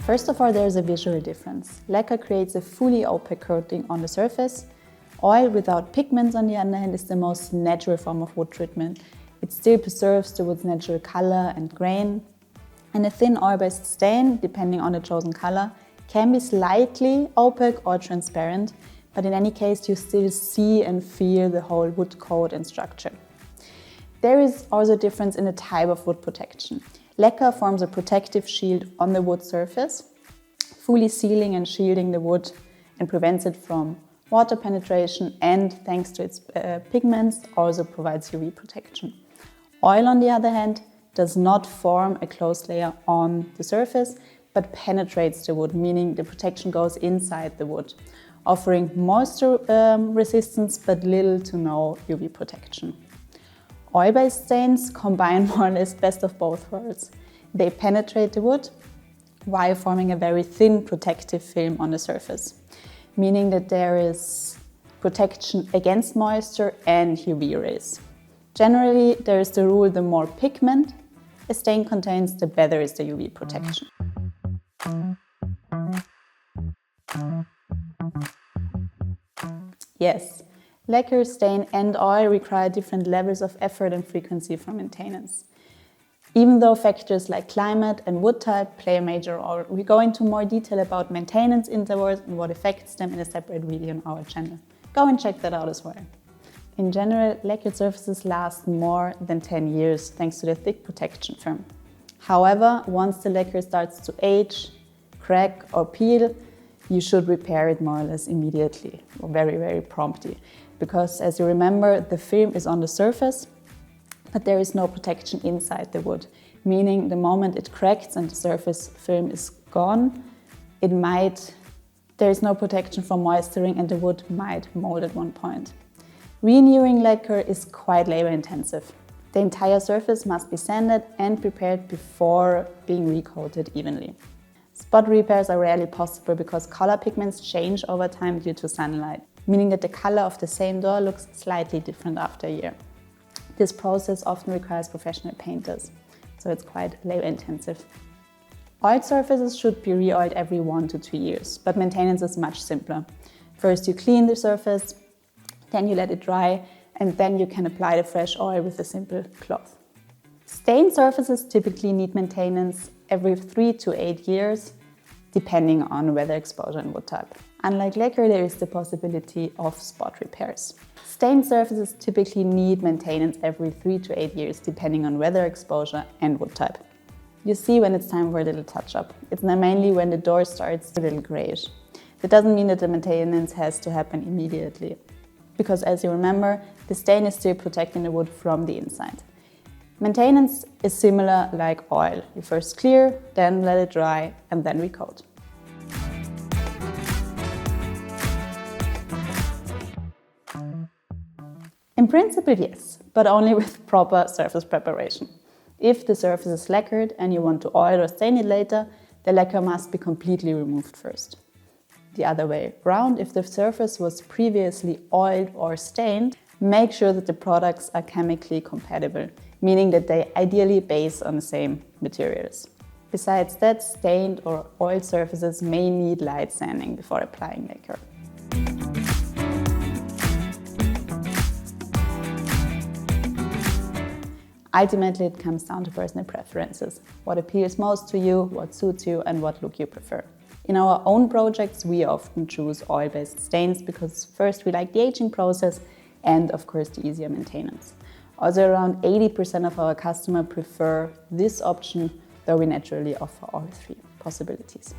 First of all, there's a visual difference. Lacquer creates a fully opaque coating on the surface. Oil without pigments, on the other hand, is the most natural form of wood treatment. It still preserves the wood's natural color and grain. And a thin oil-based stain, depending on the chosen color, can be slightly opaque or transparent, but in any case, you still see and feel the whole wood coat and structure. There is also a difference in the type of wood protection. Lacquer forms a protective shield on the wood surface, fully sealing and shielding the wood and prevents it from water penetration, and thanks to its pigments also provides UV protection. Oil, on the other hand, does not form a closed layer on the surface but penetrates the wood, meaning the protection goes inside the wood, offering moisture resistance but little to no UV protection. Oil-based stains combine more or less best of both worlds. They penetrate the wood while forming a very thin protective film on the surface, meaning that there is protection against moisture and UV rays. Generally, there is the rule: the more pigment a stain contains, the better is the UV protection. Yes, lacquer, stain and oil require different levels of effort and frequency for maintenance. Even though factors like climate and wood type play a major role, we go into more detail about maintenance intervals and what affects them in a separate video on our channel. Go and check that out as well. In general, lacquered surfaces last more than 10 years thanks to the thick protection film. However, once the lacquer starts to age, crack or peel, you should repair it more or less immediately, or very, very promptly. Because as you remember, the film is on the surface, but there is no protection inside the wood, meaning the moment it cracks and the surface film is gone, there is no protection from moisturing and the wood might mold at one point. Renewing lacquer is quite labor intensive. The entire surface must be sanded and prepared before being recoated evenly. Spot repairs are rarely possible because color pigments change over time due to sunlight, meaning that the color of the same door looks slightly different after a year. This process often requires professional painters, so it's quite labor intensive. Oiled surfaces should be re-oiled every 1 to 2 years, but maintenance is much simpler. First you clean the surface, then you let it dry, and then you can apply the fresh oil with a simple cloth. Stained surfaces typically need maintenance every 3 to 8 years, depending on weather exposure and wood type. Unlike lacquer, there is the possibility of spot repairs. Stained surfaces typically need maintenance every 3 to 8 years, depending on weather exposure and wood type. You see when it's time for a little touch-up. It's mainly when the door starts a little grayish. That doesn't mean that the maintenance has to happen immediately, because as you remember, the stain is still protecting the wood from the inside. Maintenance is similar like oil. You first clear, then let it dry, and then recoat. In principle, yes, but only with proper surface preparation. If the surface is lacquered and you want to oil or stain it later, the lacquer must be completely removed first. The other way around, if the surface was previously oiled or stained, make sure that the products are chemically compatible, meaning that they ideally base on the same materials. Besides that, stained or oiled surfaces may need light sanding before applying lacquer. Ultimately, it comes down to personal preferences. What appeals most to you, what suits you, and what look you prefer. In our own projects, we often choose oil-based stains because first we like the aging process and of course the easier maintenance. Also around 80% of our customers prefer this option, though we naturally offer all three possibilities.